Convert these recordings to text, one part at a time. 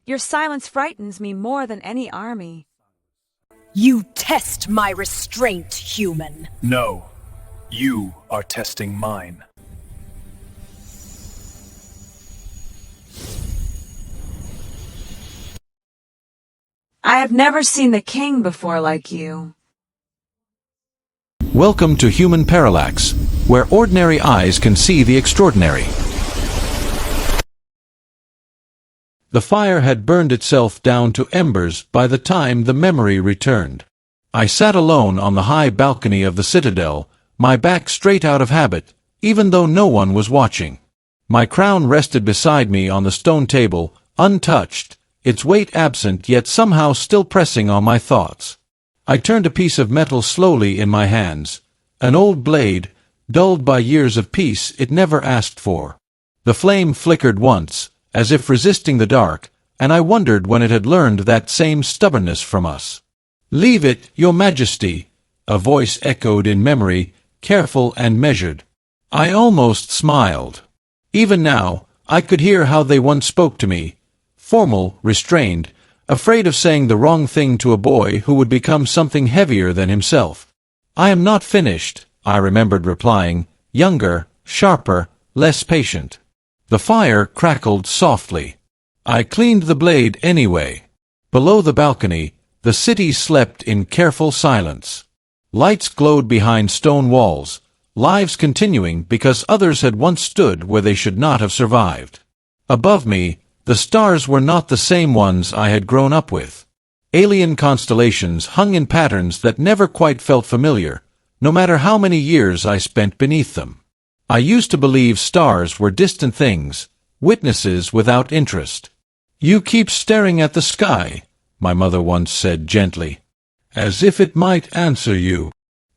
Your silence frightens me more than any army. You test my restraint, human. No, you are testing mine. I have never seen the king before like you. Welcome to Human Parallax, where ordinary eyes can see the extraordinary. The fire had burned itself down to embers by the time the memory returned. I sat alone on the high balcony of the citadel, my back straight out of habit, even though no one was watching. My crown rested beside me on the stone table, untouched, its weight absent yet somehow still pressing on my thoughts. I turned a piece of metal slowly in my hands, an old blade, dulled by years of peace it never asked for. The flame flickered once, as if resisting the dark, and I wondered when it had learned that same stubbornness from us. "Leave it, your majesty," a voice echoed in memory, careful and measured. I almost smiled. Even now, I could hear how they once spoke to me, formal, restrained, afraid of saying the wrong thing to a boy who would become something heavier than himself. "I am not finished," I remembered replying, younger, sharper, less patient. The fire crackled softly. I cleaned the blade anyway. Below the balcony, the city slept in careful silence. Lights glowed behind stone walls, lives continuing because others had once stood where they should not have survived. Above me, the stars were not the same ones I had grown up with. Alien constellations hung in patterns that never quite felt familiar, no matter how many years I spent beneath them. I used to believe stars were distant things, witnesses without interest. "You keep staring at the sky," my mother once said gently, "as if it might answer you."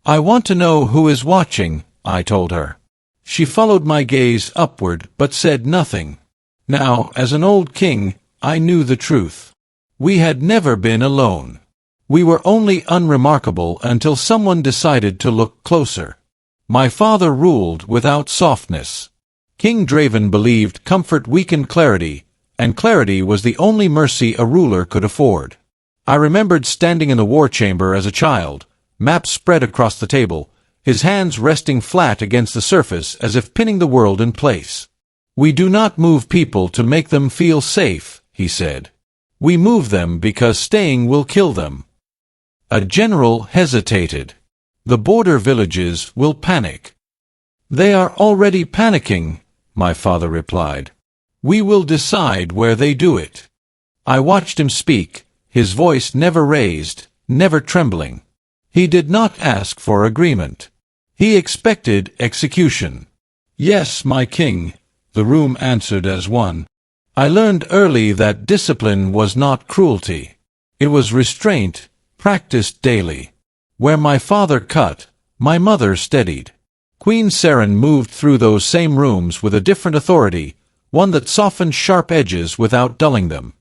"I want to know who is watching," I told her. She followed my gaze upward but said nothing. Now, as an old king, I knew the truth. We had never been alone. We were only unremarkable until someone decided to look closer. My father ruled without softness. King Draven believed comfort weakened clarity, and clarity was the only mercy a ruler could afford. I remembered standing in the war chamber as a child, maps spread across the table, his hands resting flat against the surface as if pinning the world in place. "We do not move people to make them feel safe," he said. "We move them because staying will kill them." A general hesitated. "The border villages will panic." "They are already panicking," my father replied. "We will decide where they do it." I watched him speak, his voice never raised, never trembling. He did not ask for agreement. He expected execution. "Yes, my king," the room answered as one. I learned early that discipline was not cruelty. It was restraint, practiced daily. Where my father cut, my mother steadied. Queen Seren moved through those same rooms with a different authority, one that softened sharp edges without dulling them.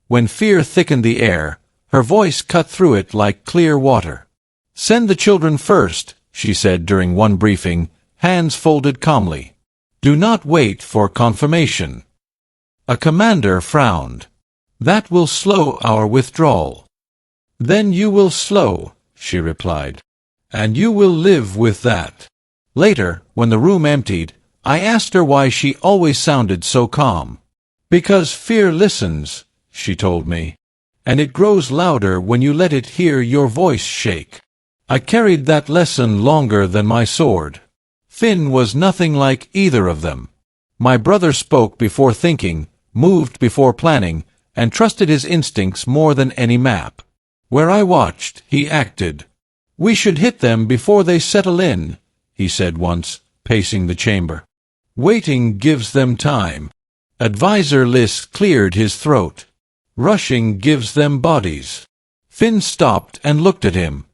When fear thickened the air, her voice cut through it like clear water. "Send the children first," she said during one briefing, hands folded calmly. "Do not wait for confirmation." A commander frowned. "That will slow our withdrawal." "Then you will slow," she replied. "And you will live with that." Later, when the room emptied, I asked her why she always sounded so calm. "Because fear listens," she told me. "And it grows louder when you let it hear your voice shake." I carried that lesson longer than my sword. Finn was nothing like either of them. My brother spoke before thinking, moved before planning, and trusted his instincts more than any map. Where I watched, he acted. "We should hit them before they settle in," he said once, pacing the chamber. "Waiting gives them time." Advisor Liss cleared his throat. "Rushing gives them bodies." Finn stopped and looked at him.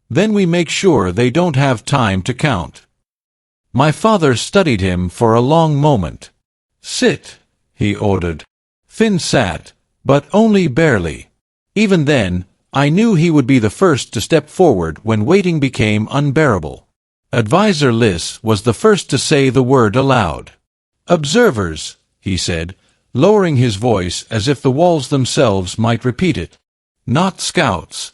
"Then we make sure they don't have time to count." My father studied him for a long moment. "Sit," he ordered. Finn sat, but only barely. Even then, I knew he would be the first to step forward when waiting became unbearable. Advisor Liss was the first to say the word aloud. "Observers," he said, lowering his voice as if the walls themselves might repeat it. Not scouts.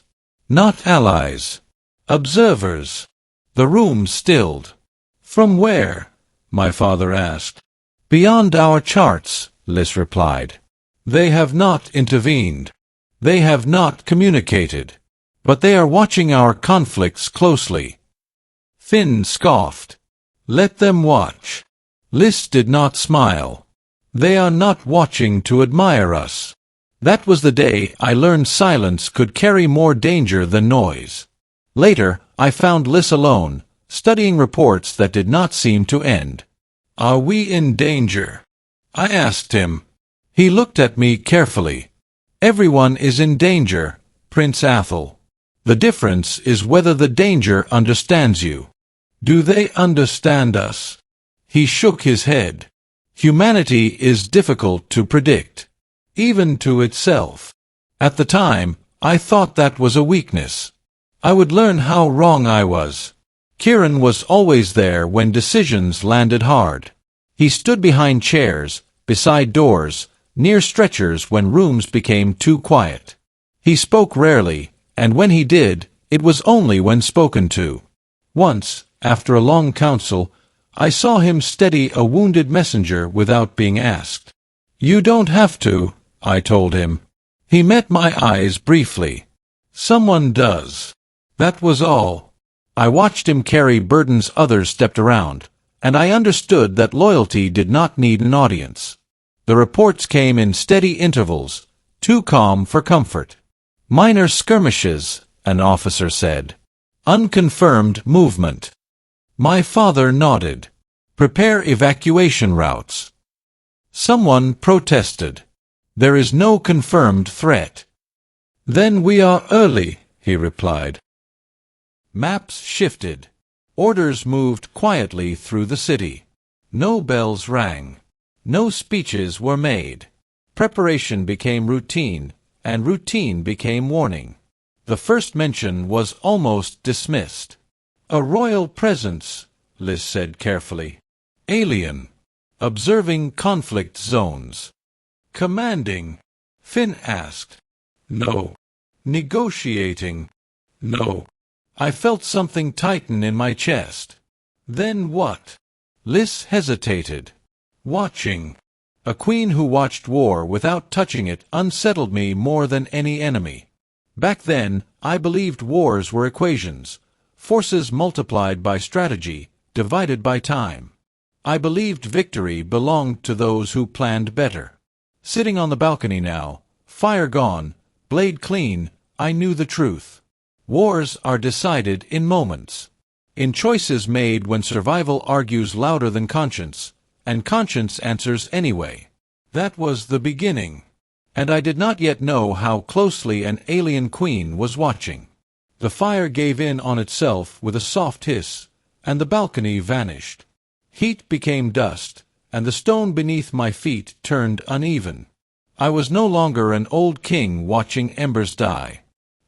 Not allies. Observers. The room stilled. From where? My father asked. Beyond our charts, Lys replied. They have not intervened. They have not communicated. But they are watching our conflicts closely. Finn scoffed. Let them watch. Lys did not smile. They are not watching to admire us. That was the day I learned silence could carry more danger than noise. Later, I found Lys alone, studying reports that did not seem to end. Are we in danger? I asked him. He looked at me carefully. Everyone is in danger, Prince Athel. The difference is whether the danger understands you. Do they understand us? He shook his head. Humanity is difficult to predict, even to itself. At the time, I thought that was a weakness. I would learn how wrong I was. Kieran was always there when decisions landed hard. He stood behind chairs, beside doors, near stretchers when rooms became too quiet. He spoke rarely, and when he did, it was only when spoken to. Once, after a long council, I saw him steady a wounded messenger without being asked. You don't have to, I told him. He met my eyes briefly. Someone does. That was all. I watched him carry burdens others stepped around, and I understood that loyalty did not need an audience. The reports came in steady intervals, too calm for comfort. Minor skirmishes, an officer said. Unconfirmed movement. My father nodded. Prepare evacuation routes. Someone protested. There is no confirmed threat. Then we are early, he replied. Maps shifted. Orders moved quietly through the city. No bells rang. No speeches were made. Preparation became routine, and routine became warning. The first mention was almost dismissed. A royal presence, Lys said carefully. Alien. Observing conflict zones. Commanding. Finn asked. No. Negotiating. No. I felt something tighten in my chest. Then what? Lys hesitated. Watching. A queen who watched war without touching it unsettled me more than any enemy. Back then, I believed wars were equations. Forces multiplied by strategy, divided by time. I believed victory belonged to those who planned better. Sitting on the balcony now, fire gone, blade clean, I knew the truth. Wars are decided in moments. In choices made when survival argues louder than conscience, and conscience answers anyway. That was the beginning. And I did not yet know how closely an alien queen was watching. The fire gave in on itself with a soft hiss, and the balcony vanished. Heat became dust, and the stone beneath my feet turned uneven. I was no longer an old king watching embers die.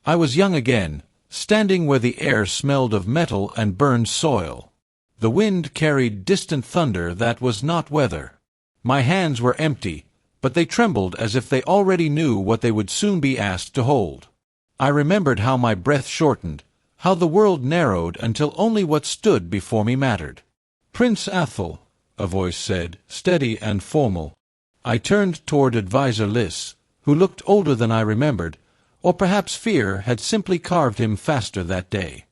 I was young again, standing where the air smelled of metal and burned soil. The wind carried distant thunder that was not weather. My hands were empty, but they trembled as if they already knew what they would soon be asked to hold. I remembered how my breath shortened, how the world narrowed until only what stood before me mattered. Prince Athel, a voice said, steady and formal. I turned toward Advisor Lys, who looked older than I remembered, or perhaps fear had simply carved him faster that day.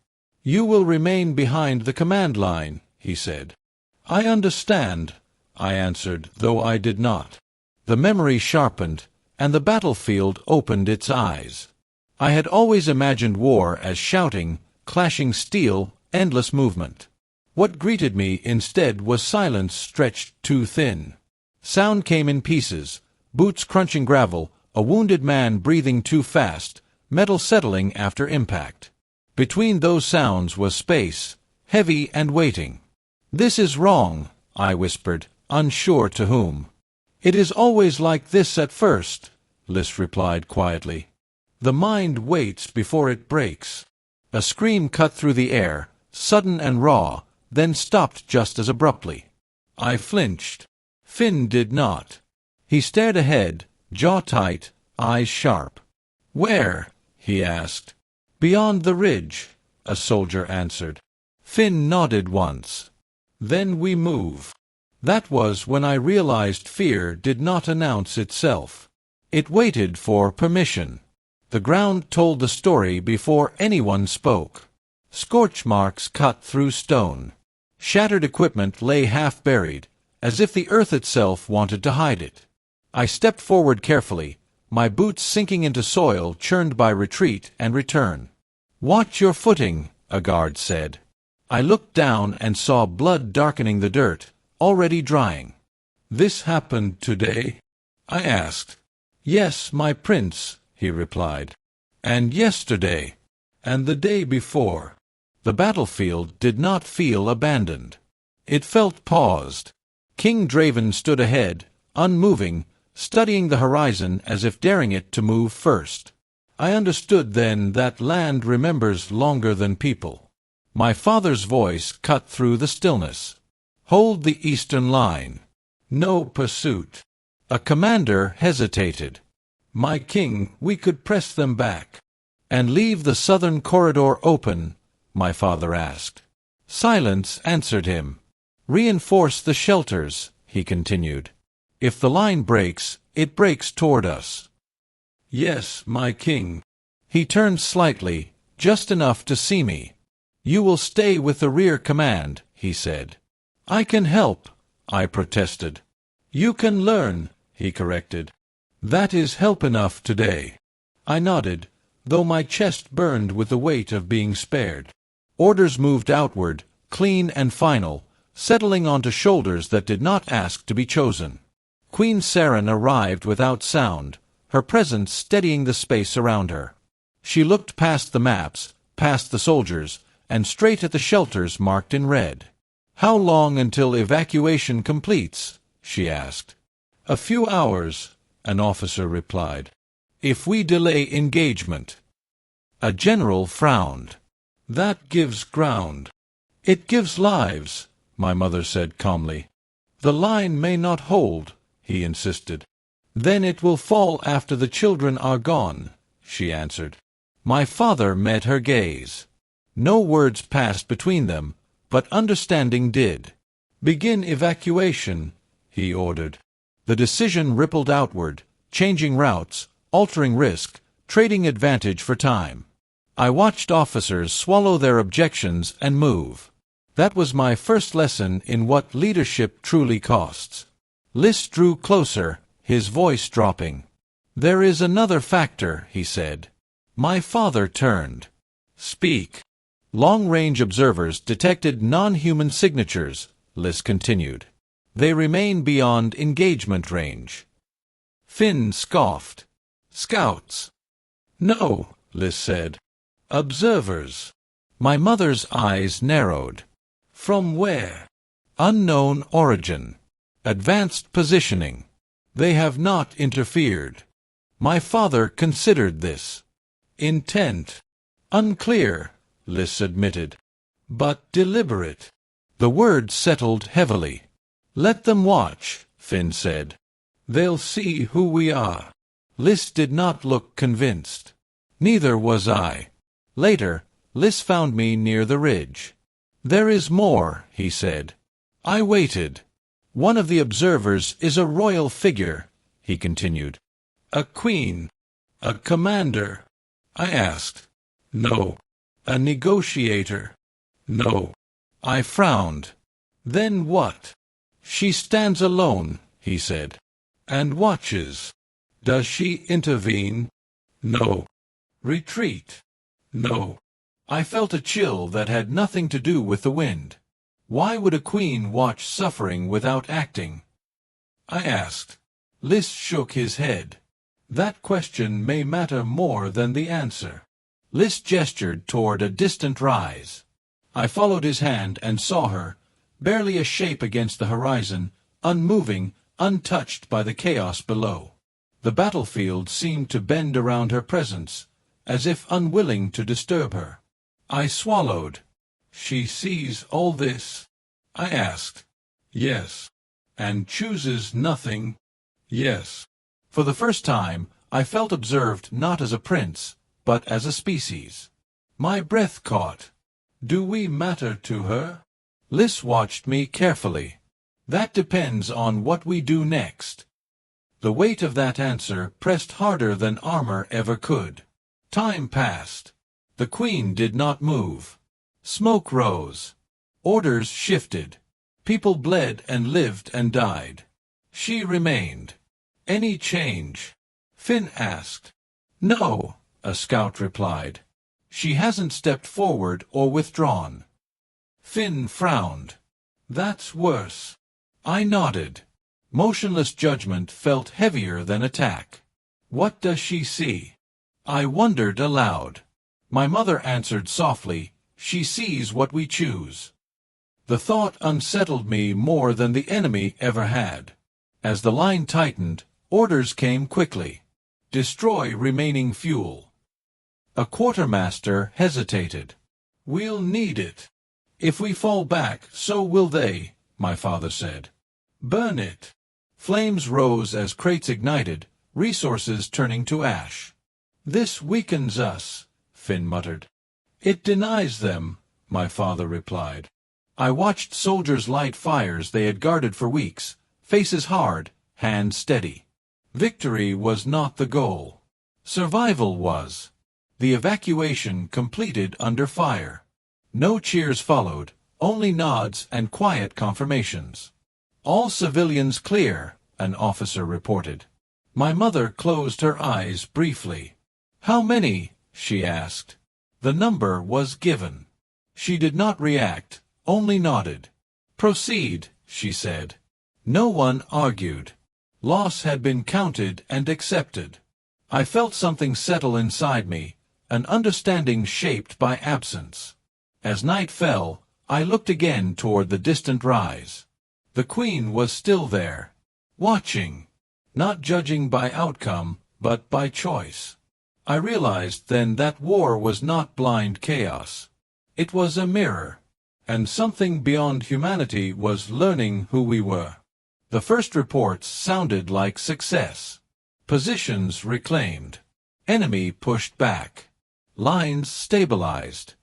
You will remain behind the command line, he said. I understand, I answered, though I did not. The memory sharpened, and the battlefield opened its eyes. I had always imagined war as shouting, clashing steel, endless movement. What greeted me instead was silence stretched too thin. Sound came in pieces, boots crunching gravel, a wounded man breathing too fast, metal settling after impact. Between those sounds was space, heavy and waiting. This is wrong, I whispered, unsure to whom. It is always like this at first, Lys replied quietly. The mind waits before it breaks. A scream cut through the air, sudden and raw, then stopped just as abruptly. I flinched. Finn did not. He stared ahead, jaw tight, eyes sharp. "Where?" he asked. "Beyond the ridge," a soldier answered. Finn nodded once. "Then we move." That was when I realized fear did not announce itself. It waited for permission. The ground told the story before anyone spoke. Scorch marks cut through stone. Shattered equipment lay half buried, as if the earth itself wanted to hide it. I stepped forward carefully, my boots sinking into soil churned by retreat and return. "Watch your footing," a guard said. I looked down and saw blood darkening the dirt, already drying. "This happened today?" I asked. "Yes, my prince," he replied. "And yesterday? And the day before?" The battlefield did not feel abandoned. It felt paused. King Draven stood ahead, unmoving, studying the horizon as if daring it to move first. I understood then that land remembers longer than people. My father's voice cut through the stillness. "Hold the eastern line. No pursuit." A commander hesitated. "My king, we could press them back." "And leave the southern corridor open?" my father asked. Silence answered him. "Reinforce the shelters," he continued. "If the line breaks, it breaks toward us." "Yes, my king." He turned slightly, just enough to see me. "You will stay with the rear command," he said. "I can help," I protested. "You can learn," he corrected. "That is help enough today." I nodded, though my chest burned with the weight of being spared. Orders moved outward, clean and final, settling onto shoulders that did not ask to be chosen. Queen Saren arrived without sound, her presence steadying the space around her. She looked past the maps, past the soldiers, and straight at the shelters marked in red. "How long until evacuation completes?" she asked. "A few hours," an officer replied. "If we delay engagement." A general frowned. "That gives ground." "It gives lives," my mother said calmly. "The line may not hold," he insisted. "Then it will fall after the children are gone," she answered. My father met her gaze. No words passed between them, but understanding did. "Begin evacuation," he ordered. The decision rippled outward, changing routes, altering risk, trading advantage for time. I watched officers swallow their objections and move. That was my first lesson in what leadership truly costs. Lys drew closer, his voice dropping. "There is another factor," he said. My father turned. "Speak." "Long-range observers detected non-human signatures," Lys continued. "They remain beyond engagement range." Finn scoffed. "Scouts?" "No," Lys said. "Observers." My mother's eyes narrowed. "From where?" "Unknown origin. Advanced positioning. They have not interfered." My father considered this. "Intent?" "Unclear," Lys admitted. "But deliberate." The word settled heavily. "Let them watch," Finn said. "They'll see who we are." Lys did not look convinced. Neither was I. Later, Lys found me near the ridge. "There is more," he said. I waited. "One of the observers is a royal figure," he continued. "A queen? A commander?" I asked. "No." "A negotiator?" "No." I frowned. "Then what?" "She stands alone," he said. "And watches." "Does she intervene?" "No." "Retreat?" "No." I felt a chill that had nothing to do with the wind. Why would a queen watch suffering without acting? I asked. Lys shook his head. "That question may matter more than the answer." Lys gestured toward a distant rise. I followed his hand and saw her, barely a shape against the horizon, unmoving, untouched by the chaos below. The battlefield seemed to bend around her presence, as if unwilling to disturb her. I swallowed. "She sees all this?" I asked. "Yes." "And chooses nothing?" Yes. For the first time, I felt observed not as a prince, but as a species. My breath caught. Do we matter to her? Liz watched me carefully. That depends on what we do next. The weight of that answer pressed harder than armor ever could. Time passed. The Queen did not move. Smoke rose. Orders shifted. People bled and lived and died. She remained. Any change? Finn asked. No, a scout replied. She hasn't stepped forward or withdrawn. Finn frowned. That's worse. I nodded. Motionless judgment felt heavier than attack. What does she see? I wondered aloud. My mother answered softly, she sees what we choose. The thought unsettled me more than the enemy ever had. As the line tightened, orders came quickly. Destroy remaining fuel. A quartermaster hesitated. We'll need it. If we fall back, so will they, my father said. Burn it. Flames rose as crates ignited, resources turning to ash. This weakens us, Finn muttered. It denies them, my father replied. I watched soldiers light fires they had guarded for weeks, faces hard, hands steady. Victory was not the goal. Survival was. The evacuation completed under fire. No cheers followed, only nods and quiet confirmations. All civilians clear, an officer reported. My mother closed her eyes briefly. How many? She asked. The number was given. She did not react, only nodded. Proceed, she said. No one argued. Loss had been counted and accepted. I felt something settle inside me, an understanding shaped by absence. As night fell, I looked again toward the distant rise. The Queen was still there, watching, not judging by outcome, but by choice. I realized then that war was not blind chaos. It was a mirror, and something beyond humanity was learning who we were. The first reports sounded like success. Positions reclaimed. Enemy pushed back. Lines stabilized.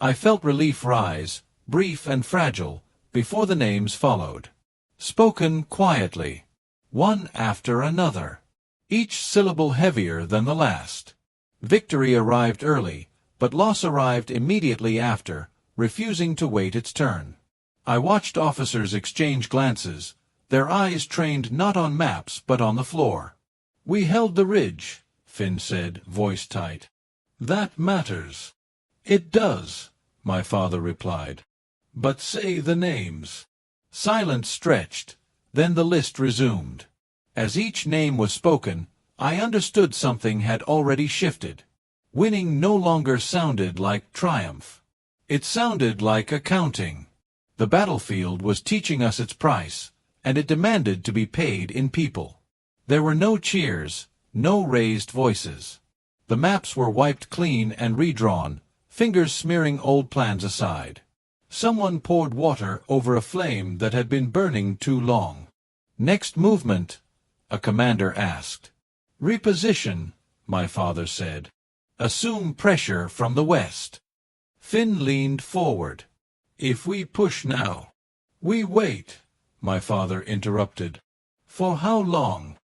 I felt relief rise, brief and fragile, before the names followed. Spoken quietly, one after another, each syllable heavier than the last. Victory arrived early, but loss arrived immediately after, refusing to wait its turn. I watched officers exchange glances, their eyes trained not on maps but on the floor. We held the ridge, Finn said, voice tight. That matters. It does, my father replied. But say the names. Silence stretched, then the list resumed. As each name was spoken, I understood something had already shifted. Winning no longer sounded like triumph. It sounded like accounting. The battlefield was teaching us its price, and it demanded to be paid in people. There were no cheers, no raised voices. The maps were wiped clean and redrawn, fingers smearing old plans aside. Someone poured water over a flame that had been burning too long. Next movement, a commander asked. Reposition, my father said. Assume pressure from the west. Finn leaned forward. If we push now. We wait, my father interrupted. For how long?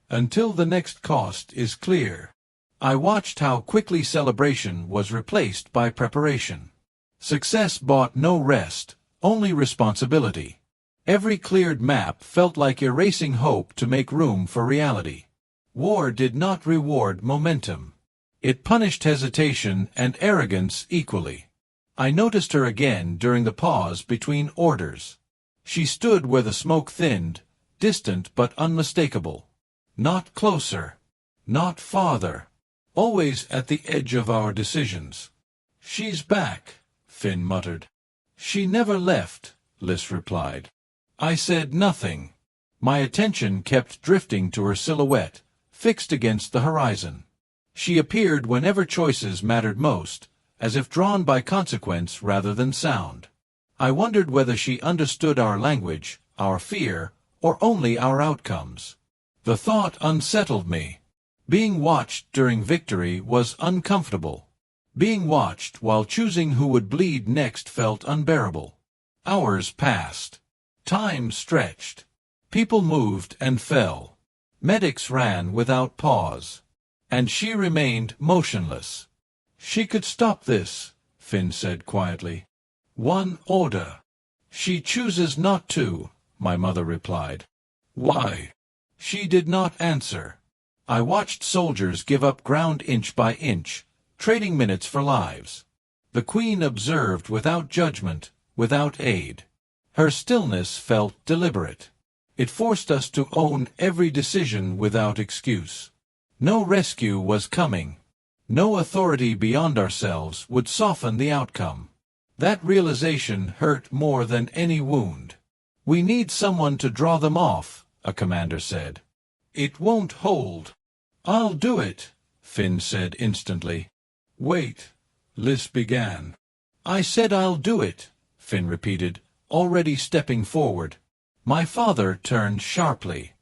Until the next cost is clear. I watched how quickly celebration was replaced by preparation. Success bought no rest, only responsibility. Every cleared map felt like erasing hope to make room for reality. War did not reward momentum. It punished hesitation and arrogance equally. I noticed her again during the pause between orders. She stood where the smoke thinned, distant but unmistakable. Not closer, not farther, always at the edge of our decisions. She's back, Finn muttered. She never left, Liz replied. I said nothing. My attention kept drifting to her silhouette, fixed against the horizon. She appeared whenever choices mattered most, as if drawn by consequence rather than sound. I wondered whether she understood our language, our fear, or only our outcomes. The thought unsettled me. Being watched during victory was uncomfortable. Being watched while choosing who would bleed next felt unbearable. Hours passed. Time stretched. People moved and fell. Medics ran without pause. And she remained motionless. She could stop this, Finn said quietly. One order. She chooses not to, my mother replied. Why? She did not answer. I watched soldiers give up ground inch by inch, trading minutes for lives. The Queen observed without judgment, without aid. Her stillness felt deliberate. It forced us to own every decision without excuse. No rescue was coming. No authority beyond ourselves would soften the outcome. That realization hurt more than any wound. We need someone to draw them off, a commander said. It won't hold. I'll do it, Finn said instantly. Wait, Liz began. I said I'll do it, Finn repeated, already stepping forward. My father turned sharply.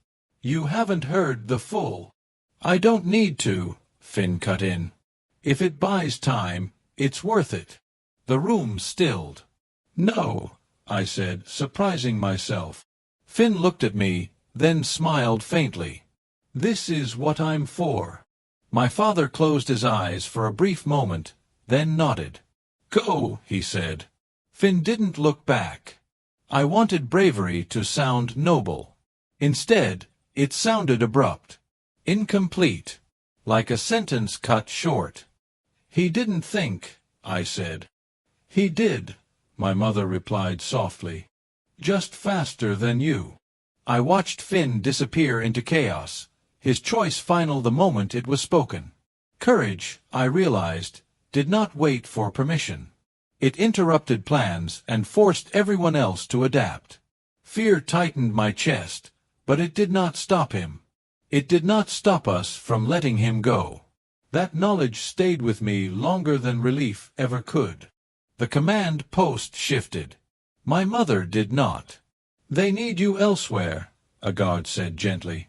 You haven't heard the full. I don't need to, Finn cut in. If it buys time, it's worth it. The room stilled. No, I said, surprising myself. Finn looked at me, then smiled faintly. This is what I'm for. My father closed his eyes for a brief moment, then nodded. Go, he said. Finn didn't look back. I wanted bravery to sound noble. Instead, it sounded abrupt. Incomplete. Like a sentence cut short. He didn't think, I said. He did, my mother replied softly. Just faster than you. I watched Finn disappear into chaos, his choice final the moment it was spoken. Courage, I realized, did not wait for permission. It interrupted plans and forced everyone else to adapt. Fear tightened my chest, but it did not stop him. It did not stop us from letting him go. That knowledge stayed with me longer than relief ever could. The command post shifted. My mother did not. They need you elsewhere, a guard said gently.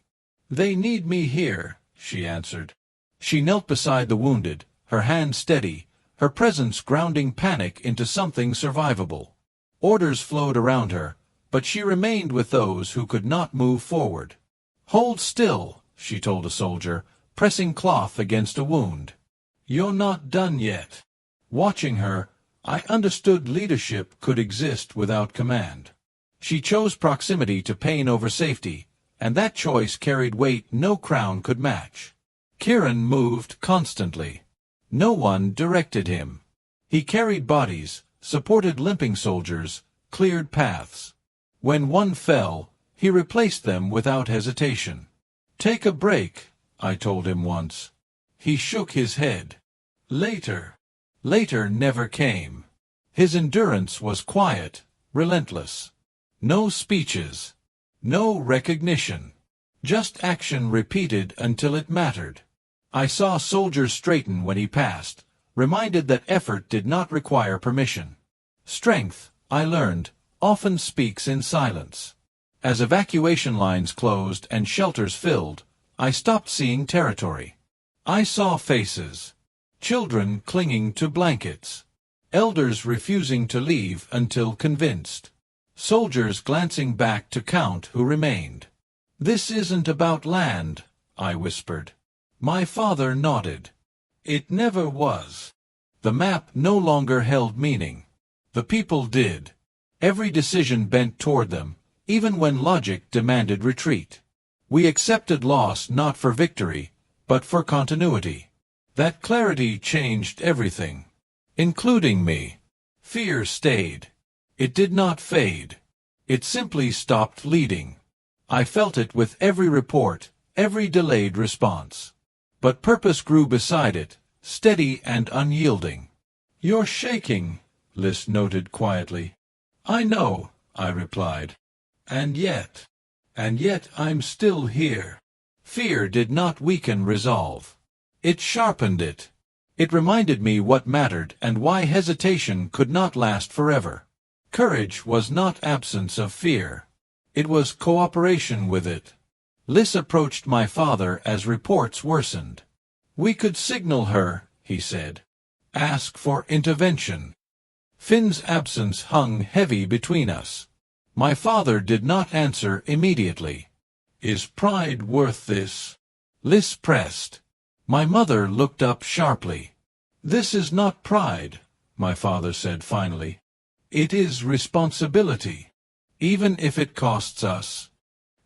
They need me here, she answered. She knelt beside the wounded, her hand steady, her presence grounding panic into something survivable. Orders flowed around her, but she remained with those who could not move forward. Hold still, she told a soldier, pressing cloth against a wound. You're not done yet. Watching her, I understood leadership could exist without command. She chose proximity to pain over safety, and that choice carried weight no crown could match. Kieran moved constantly. No one directed him. He carried bodies, supported limping soldiers, cleared paths. When one fell, he replaced them without hesitation. Take a break, I told him once. He shook his head. Later never came. His endurance was quiet, relentless. No speeches. No recognition. Just action repeated until it mattered. I saw soldiers straighten when he passed, reminded that effort did not require permission. Strength, I learned, often speaks in silence. As evacuation lines closed and shelters filled, I stopped seeing territory. I saw faces. Children clinging to blankets. Elders refusing to leave until convinced. Soldiers glancing back to count who remained. This isn't about land, I whispered. My father nodded. It never was. The map no longer held meaning. The people did. Every decision bent toward them, even when logic demanded retreat. We accepted loss not for victory, but for continuity. That clarity changed everything, including me. Fear stayed. It did not fade. It simply stopped leading. I felt it with every report, every delayed response. But purpose grew beside it, steady and unyielding. You're shaking, Liz noted quietly. I know, I replied. And yet I'm still here. Fear did not weaken resolve. It sharpened it. It reminded me what mattered and why hesitation could not last forever. Courage was not absence of fear. It was cooperation with it. Liss approached my father as reports worsened. "We could signal her," he said. "Ask for intervention." Finn's absence hung heavy between us. My father did not answer immediately. "Is pride worth this?" Liss pressed. My mother looked up sharply. "This is not pride," my father said finally. "It is responsibility. Even if it costs us.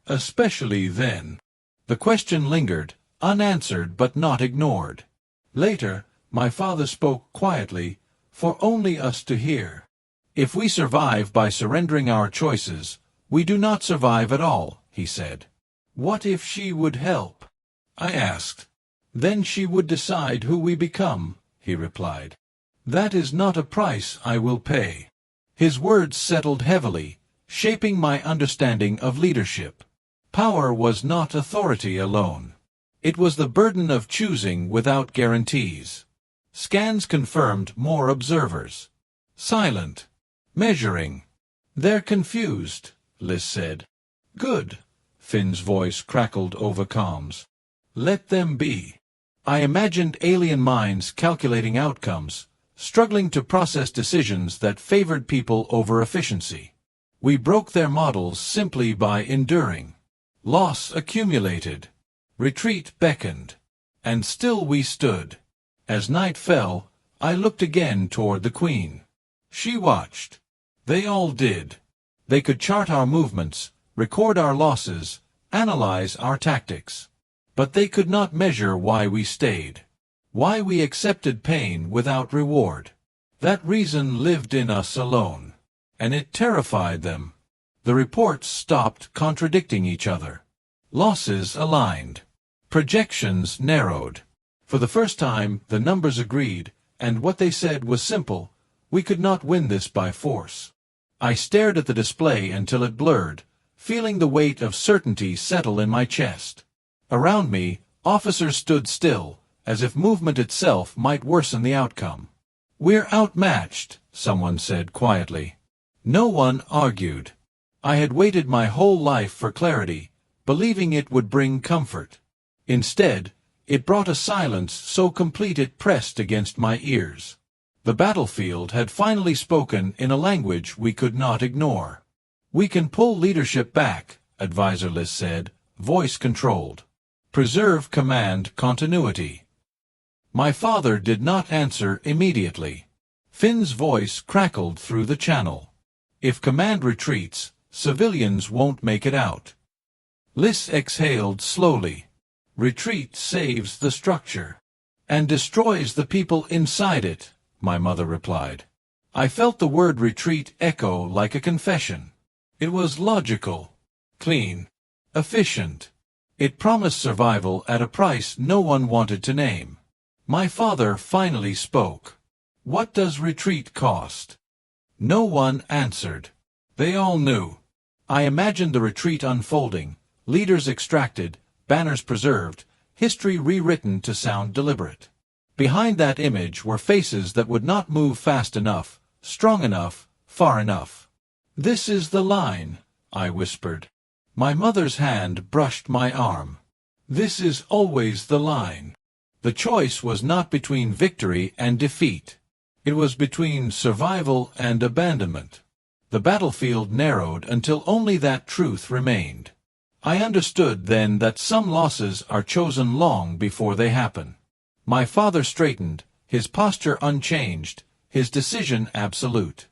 Especially then." The question lingered, unanswered but not ignored. Later, my father spoke quietly, for only us to hear. "If we survive by surrendering our choices, we do not survive at all," he said. "What if she would help?" I asked. "Then she would decide who we become," he replied. "That is not a price I will pay." His words settled heavily, shaping my understanding of leadership. Power was not authority alone. It was the burden of choosing without guarantees. Scans confirmed more observers. Silent. Measuring. "They're confused," Liss said. "Good." Finn's voice crackled over comms. "Let them be." I imagined alien minds calculating outcomes, struggling to process decisions that favored people over efficiency. We broke their models simply by enduring. Loss accumulated. Retreat beckoned. And still we stood. As night fell, I looked again toward the Queen. She watched. They all did. They could chart our movements, record our losses, analyze our tactics. But they could not measure why we stayed. Why we accepted pain without reward. That reason lived in us alone. And it terrified them. The reports stopped contradicting each other. Losses aligned. Projections narrowed. For the first time, the numbers agreed, and what they said was simple: we could not win this by force. I stared at the display until it blurred, feeling the weight of certainty settle in my chest. Around me, officers stood still, as if movement itself might worsen the outcome. "We're outmatched," someone said quietly. No one argued. I had waited my whole life for clarity, believing it would bring comfort. Instead, it brought a silence so complete it pressed against my ears. The battlefield had finally spoken in a language we could not ignore. "We can pull leadership back," Advisor Liss said, voice controlled. "Preserve command continuity." My father did not answer immediately. Finn's voice crackled through the channel. "If command retreats, civilians won't make it out." Liss exhaled slowly. "Retreat saves the structure. And destroys the people inside it," my mother replied. I felt the word retreat echo like a confession. It was logical, clean, efficient. It promised survival at a price no one wanted to name. My father finally spoke. "What does retreat cost?" No one answered. They all knew. I imagined the retreat unfolding, leaders extracted, banners preserved, history rewritten to sound deliberate. Behind that image were faces that would not move fast enough, strong enough, far enough. "This is the line," I whispered. My mother's hand brushed my arm. "This is always the line." The choice was not between victory and defeat. It was between survival and abandonment. The battlefield narrowed until only that truth remained. I understood then that some losses are chosen long before they happen. My father straightened, his posture unchanged, his decision absolute.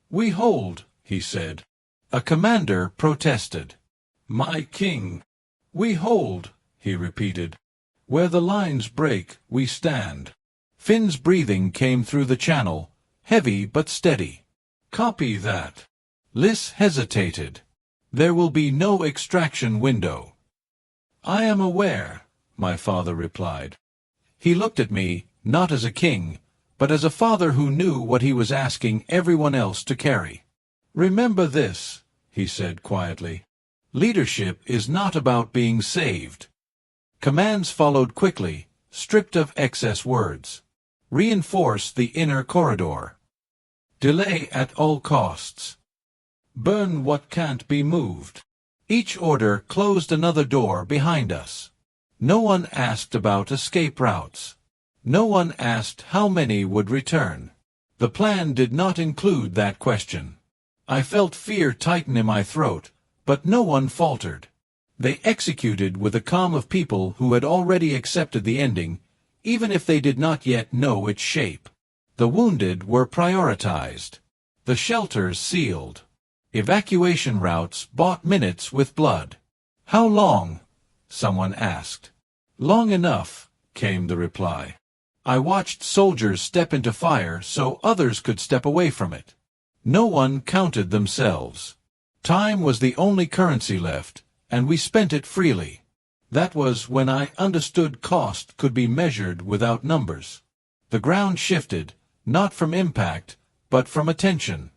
"We hold," he said. A commander protested. "My king." "We hold," he repeated. "Where the lines break, we stand." Finn's breathing came through the channel, heavy but steady. "Copy that." Liss hesitated. "There will be no extraction window." "I am aware," my father replied. He looked at me, not as a king, but as a father who knew what he was asking everyone else to carry. "Remember this," he said quietly. "Leadership is not about being saved." Commands followed quickly, stripped of excess words. Reinforce the inner corridor. Delay at all costs. Burn what can't be moved. Each order closed another door behind us. No one asked about escape routes. No one asked how many would return. The plan did not include that question. I felt fear tighten in my throat, but no one faltered. They executed with the calm of people who had already accepted the ending, even if they did not yet know its shape. The wounded were prioritized. The shelters sealed. Evacuation routes bought minutes with blood. "How long?" someone asked. "Long enough," came the reply. I watched soldiers step into fire so others could step away from it. No one counted themselves. Time was the only currency left, and we spent it freely. That was when I understood cost could be measured without numbers. The ground shifted, not from impact, but from attention.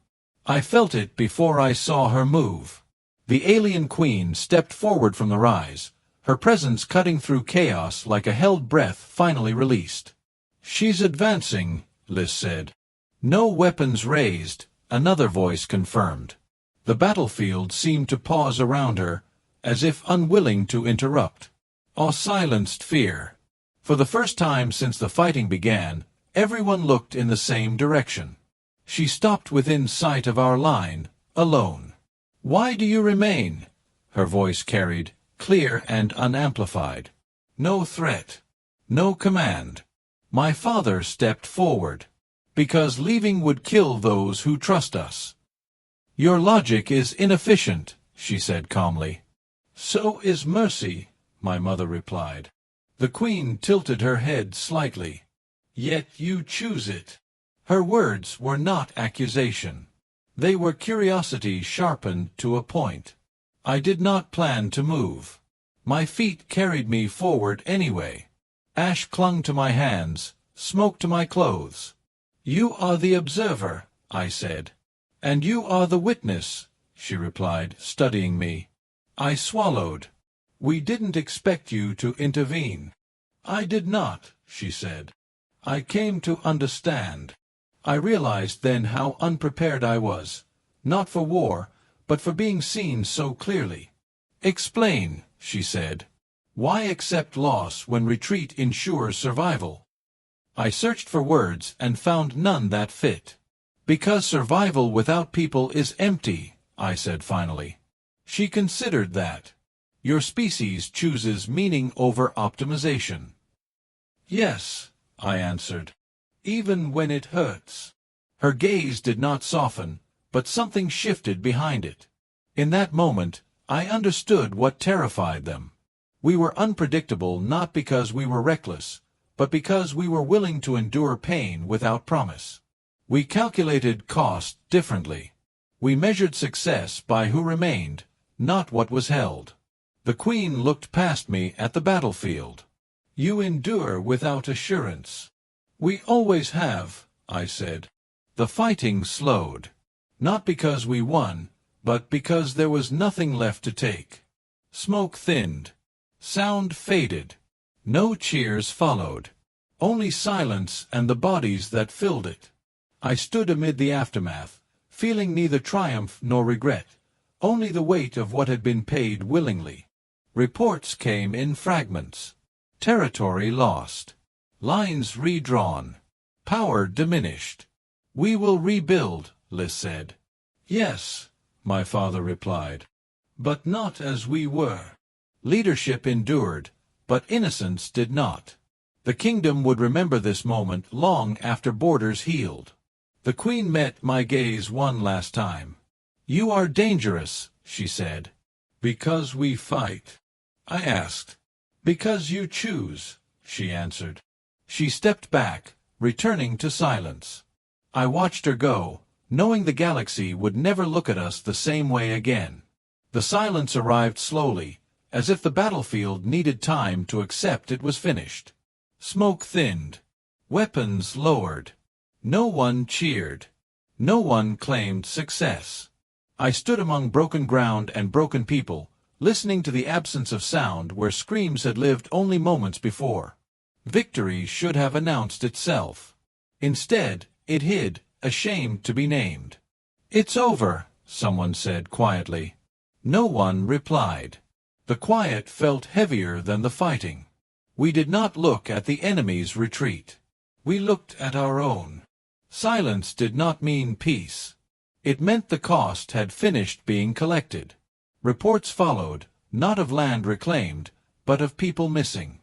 I felt it before I saw her move. The alien queen stepped forward from the rise, her presence cutting through chaos like a held breath finally released. "She's advancing," Liz said. "No weapons raised," another voice confirmed. The battlefield seemed to pause around her, as if unwilling to interrupt. Awe silenced fear. For the first time since the fighting began, everyone looked in the same direction. She stopped within sight of our line, alone. "Why do you remain?" her voice carried, clear and unamplified. No threat. No command. My father stepped forward. "Because leaving would kill those who trust us." "Your logic is inefficient," she said calmly. "So is mercy," my mother replied. The queen tilted her head slightly. "Yet you choose it." Her words were not accusation. They were curiosity sharpened to a point. I did not plan to move. My feet carried me forward anyway. Ash clung to my hands, smoke to my clothes. "You are the observer," I said. "And you are the witness," she replied, studying me. I swallowed. "We didn't expect you to intervene." "I did not," she said. "I came to understand." I realized then how unprepared I was, not for war, but for being seen so clearly. "Explain," she said. "Why accept loss when retreat ensures survival?" I searched for words and found none that fit. "Because survival without people is empty," I said finally. She considered that. "Your species chooses meaning over optimization." "Yes," I answered. "Even when it hurts." Her gaze did not soften, but something shifted behind it. In that moment, I understood what terrified them. We were unpredictable not because we were reckless, but because we were willing to endure pain without promise. We calculated cost differently. We measured success by who remained, not what was held. The queen looked past me at the battlefield. "You endure without assurance." "We always have," I said. The fighting slowed. Not because we won, but because there was nothing left to take. Smoke thinned. Sound faded. No cheers followed. Only silence and the bodies that filled it. I stood amid the aftermath, feeling neither triumph nor regret, only the weight of what had been paid willingly. Reports came in fragments. Territory lost. Lines redrawn. Power diminished. "We will rebuild," Liz said. "Yes," my father replied. "But not as we were." Leadership endured, but innocence did not. The kingdom would remember this moment long after borders healed. The queen met my gaze one last time. "You are dangerous," she said. "Because we fight?" I asked. "Because you choose," she answered. She stepped back, returning to silence. I watched her go, knowing the galaxy would never look at us the same way again. The silence arrived slowly, as if the battlefield needed time to accept it was finished. Smoke thinned. Weapons lowered. No one cheered. No one claimed success. I stood among broken ground and broken people, listening to the absence of sound where screams had lived only moments before. Victory should have announced itself. Instead, it hid, ashamed to be named. "It's over," someone said quietly. No one replied. The quiet felt heavier than the fighting. We did not look at the enemy's retreat. We looked at our own. Silence did not mean peace. It meant the cost had finished being collected. Reports followed, not of land reclaimed, but of people missing.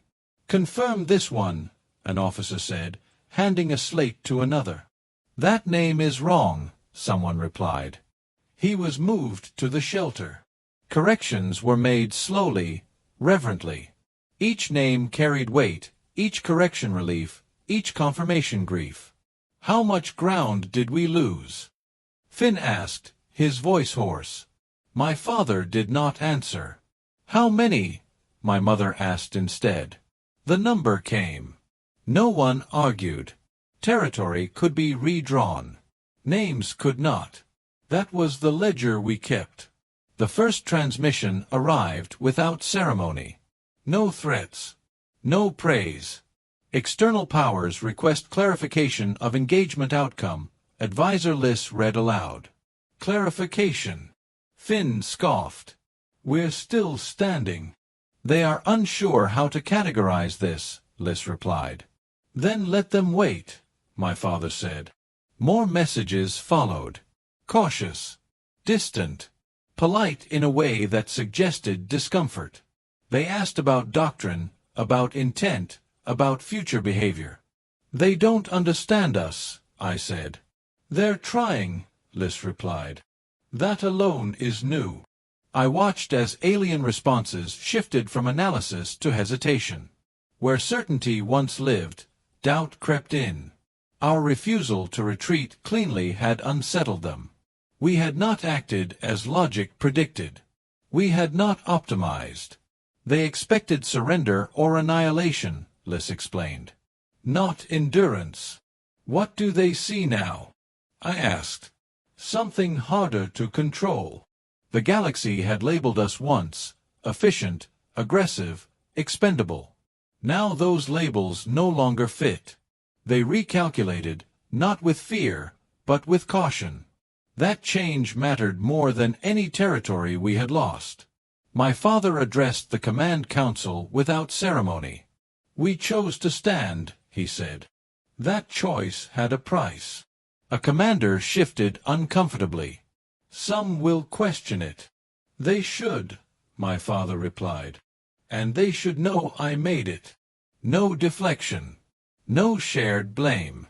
"Confirm this one," an officer said, handing a slate to another. "That name is wrong," someone replied. He was moved to the shelter. Corrections were made slowly, reverently. Each name carried weight, each correction relief, each confirmation grief. "How much ground did we lose?" Finn asked, his voice hoarse. My father did not answer. "How many?" my mother asked instead. The number came. No one argued. Territory could be redrawn. Names could not. That was the ledger we kept. The first transmission arrived without ceremony. No threats. No praise. "External powers request clarification of engagement outcome," Advisor Liss read aloud. Clarification. Finn scoffed. "We're still standing." "They are unsure how to categorize this," Liss replied. "Then let them wait," my father said. More messages followed. Cautious. Distant. Polite in a way that suggested discomfort. They asked about doctrine, about intent, about future behavior. "They don't understand us," I said. "They're trying," Liss replied. "That alone is new." I watched as alien responses shifted from analysis to hesitation. Where certainty once lived, doubt crept in. Our refusal to retreat cleanly had unsettled them. We had not acted as logic predicted. We had not optimized. "They expected surrender or annihilation," Liss explained. "Not endurance." "What do they see now?" I asked. "Something harder to control." The galaxy had labeled us once, efficient, aggressive, expendable. Now those labels no longer fit. They recalculated, not with fear, but with caution. That change mattered more than any territory we had lost. My father addressed the command council without ceremony. "We chose to stand," he said. "That choice had a price." A commander shifted uncomfortably. "Some will question it." "They should," my father replied. "And they should know I made it." No deflection. No shared blame.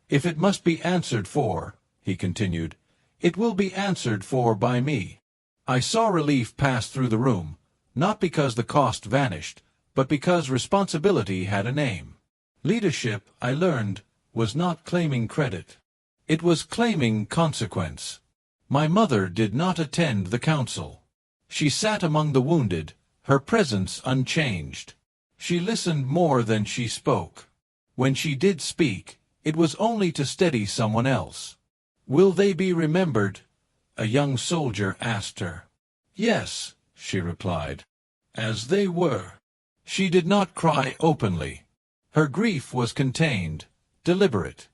"If it must be answered for," he continued, "it will be answered for by me." I saw relief pass through the room, not because the cost vanished, but because responsibility had a name. Leadership, I learned, was not claiming credit. It was claiming consequence. My mother did not attend the council. She sat among the wounded, her presence unchanged. She listened more than she spoke. When she did speak, it was only to steady someone else. "Will they be remembered?" a young soldier asked her. "Yes," she replied. "As they were." She did not cry openly. Her grief was contained, deliberate.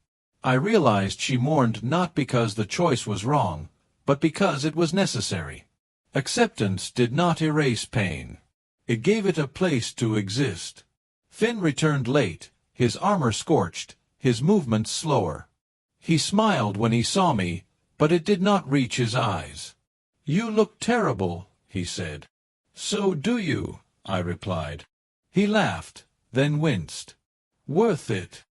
I realized she mourned not because the choice was wrong, but because it was necessary. Acceptance did not erase pain. It gave it a place to exist. Finn returned late, his armor scorched, his movements slower. He smiled when he saw me, but it did not reach his eyes. "You look terrible," he said. "So do you," I replied. He laughed, then winced. "Worth it."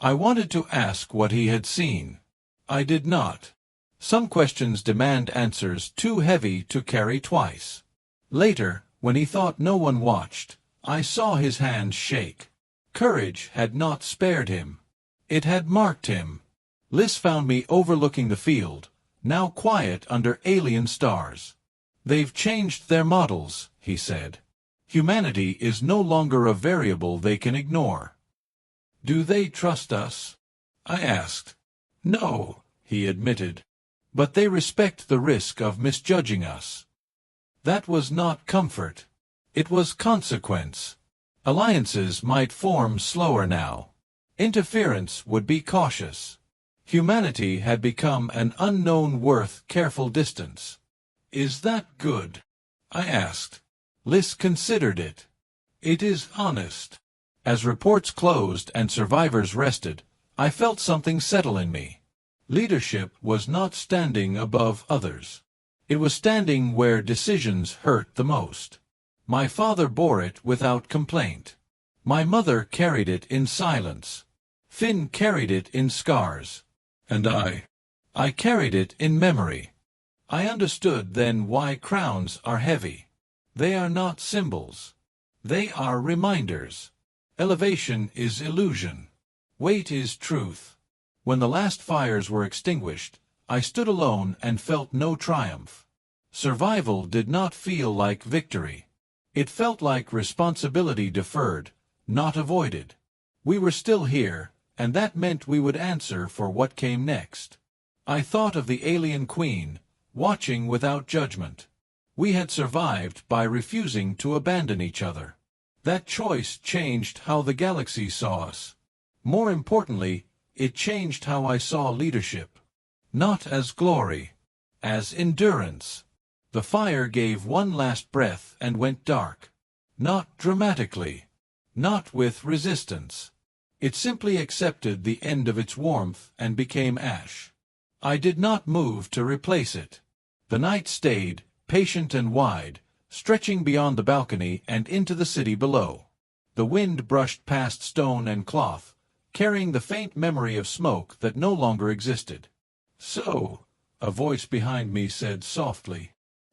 I wanted to ask what he had seen. I did not. Some questions demand answers too heavy to carry twice. Later, when he thought no one watched, I saw his hands shake. Courage had not spared him. It had marked him. Liss found me overlooking the field, now quiet under alien stars. "They've changed their models," he said. "Humanity is no longer a variable they can ignore." "Do they trust us?" I asked. "No," he admitted. "But they respect the risk of misjudging us." That was not comfort. It was consequence. Alliances might form slower now. Interference would be cautious. Humanity had become an unknown worth careful distance. Is that good? I asked. Liz considered it. It is honest. As reports closed and survivors rested, I felt something settle in me. Leadership was not standing above others. It was standing where decisions hurt the most. My father bore it without complaint. My mother carried it in silence. Finn carried it in scars. And I carried it in memory. I understood then why crowns are heavy. They are not symbols. They are reminders. Elevation is illusion. Weight is truth. When the last fires were extinguished, I stood alone and felt no triumph. Survival did not feel like victory. It felt like responsibility deferred, not avoided. We were still here, and that meant we would answer for what came next. I thought of the alien queen, watching without judgment. We had survived by refusing to abandon each other. That choice changed how the galaxy saw us. More importantly, it changed how I saw leadership. Not as glory, as endurance. The fire gave one last breath and went dark. Not dramatically. Not with resistance. It simply accepted the end of its warmth and became ash. I did not move to replace it. The night stayed, patient and wide, stretching beyond the balcony and into the city below. The wind brushed past stone and cloth, carrying the faint memory of smoke that no longer existed. "So," a voice behind me said softly.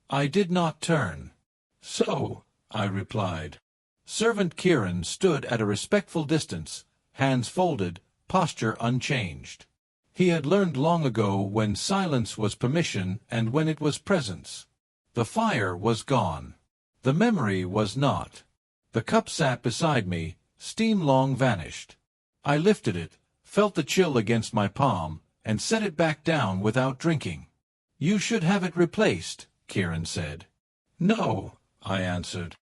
I did not turn. "So," I replied. Servant Kieran stood at a respectful distance, hands folded, posture unchanged. He had learned long ago when silence was permission and when it was presence. The fire was gone. The memory was not. The cup sat beside me, steam long vanished. I lifted it, felt the chill against my palm, and set it back down without drinking. "You should have it replaced," Kieran said. "No," I answered.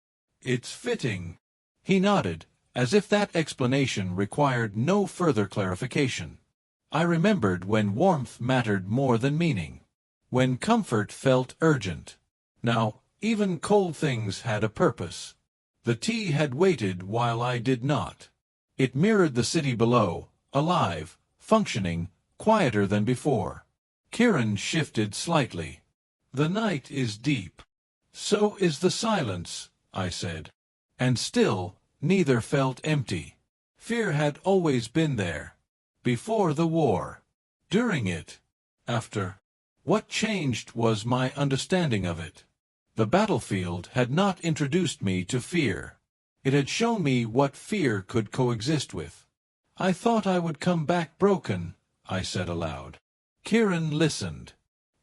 "It's fitting." He nodded, as if that explanation required no further clarification. I remembered when warmth mattered more than meaning. When comfort felt urgent. Now, even cold things had a purpose. The tea had waited while I did not. It mirrored the city below, alive, functioning, quieter than before. Kieran shifted slightly. "The night is deep. So is the silence," I said. And still, neither felt empty. Fear had always been there. Before the war. During it. After. What changed was my understanding of it. The battlefield had not introduced me to fear. It had shown me what fear could coexist with. "I thought I would come back broken," I said aloud. Kieran listened.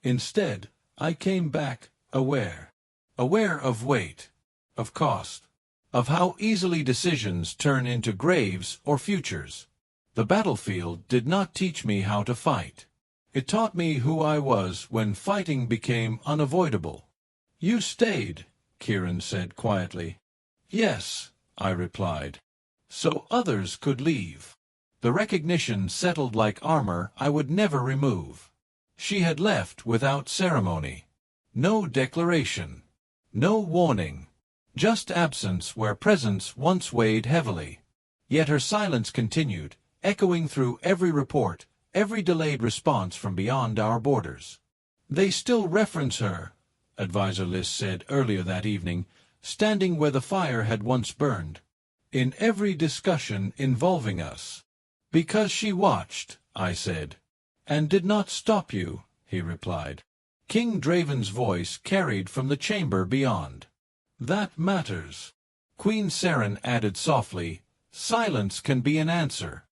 Instead, I came back aware. Aware of weight, of cost, of how easily decisions turn into graves or futures. The battlefield did not teach me how to fight. It taught me who I was when fighting became unavoidable. "You stayed," Kieran said quietly. "Yes," I replied. "So others could leave." The recognition settled like armor I would never remove. She had left without ceremony. No declaration. No warning. Just absence where presence once weighed heavily. Yet her silence continued, echoing through every report, every delayed response from beyond our borders. "They still reference her," Advisor Liz said earlier that evening, standing where the fire had once burned. "In every discussion involving us." "Because she watched," I said. "And did not stop you," he replied. King Draven's voice carried from the chamber beyond. "That matters." Queen Seren added softly, "Silence can be an answer."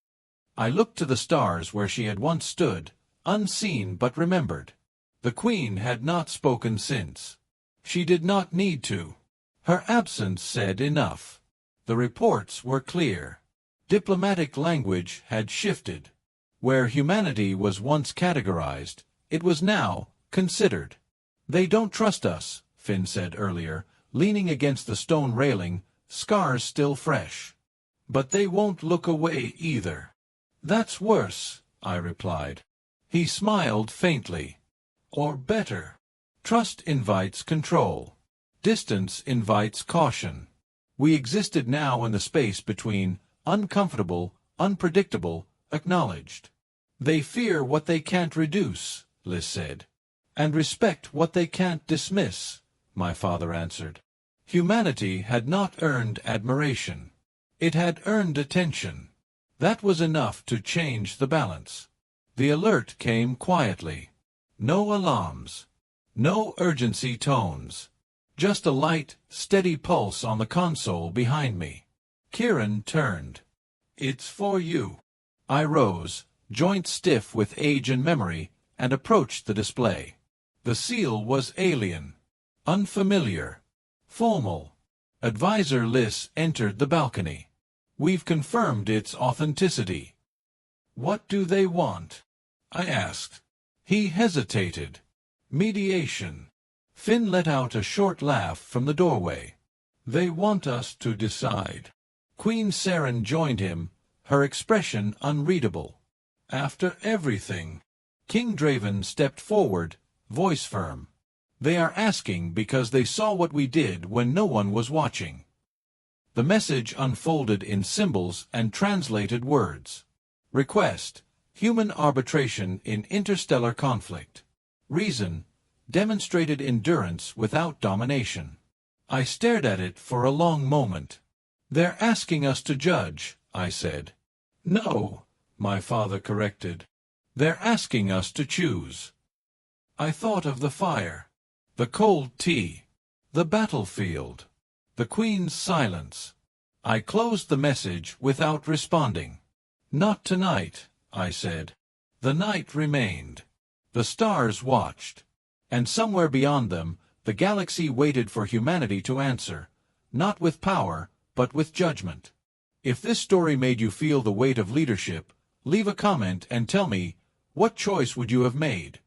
I looked to the stars where she had once stood, unseen but remembered. The Queen had not spoken since. She did not need to. Her absence said enough. The reports were clear. Diplomatic language had shifted. Where humanity was once categorized, it was now considered. "They don't trust us," Finn said earlier, leaning against the stone railing, scars still fresh. "But they won't look away either." "That's worse," I replied. He smiled faintly. "Or better. Trust invites control. Distance invites caution. We existed now in the space between uncomfortable, unpredictable, acknowledged. They fear what they can't reduce, Liz said. And respect what they can't dismiss, my father answered. Humanity had not earned admiration. It had earned attention. That was enough to change the balance. The alert came quietly. No alarms. No urgency tones. Just a light, steady pulse on the console behind me. Kieran turned. It's for you. I rose, joints stiff with age and memory, and approached the display. The seal was alien. Unfamiliar. Formal. Advisor Liz entered the balcony. We've confirmed its authenticity. What do they want? I asked. He hesitated. Mediation. Finn let out a short laugh from the doorway. They want us to decide. Queen Saren joined him, her expression unreadable. After everything. King Draven stepped forward, voice firm. They are asking because they saw what we did when no one was watching. The message unfolded in symbols and translated words. Request: human arbitration in interstellar conflict. Reason: demonstrated endurance without domination. I stared at it for a long moment. They're asking us to judge, I said. No, my father corrected. They're asking us to choose. I thought of the fire, the cold tea, the battlefield, the Queen's silence. I closed the message without responding. Not tonight, I said. The night remained. The stars watched. And somewhere beyond them, the galaxy waited for humanity to answer, not with power, but with judgment. If this story made you feel the weight of leadership, leave a comment and tell me, what choice would you have made?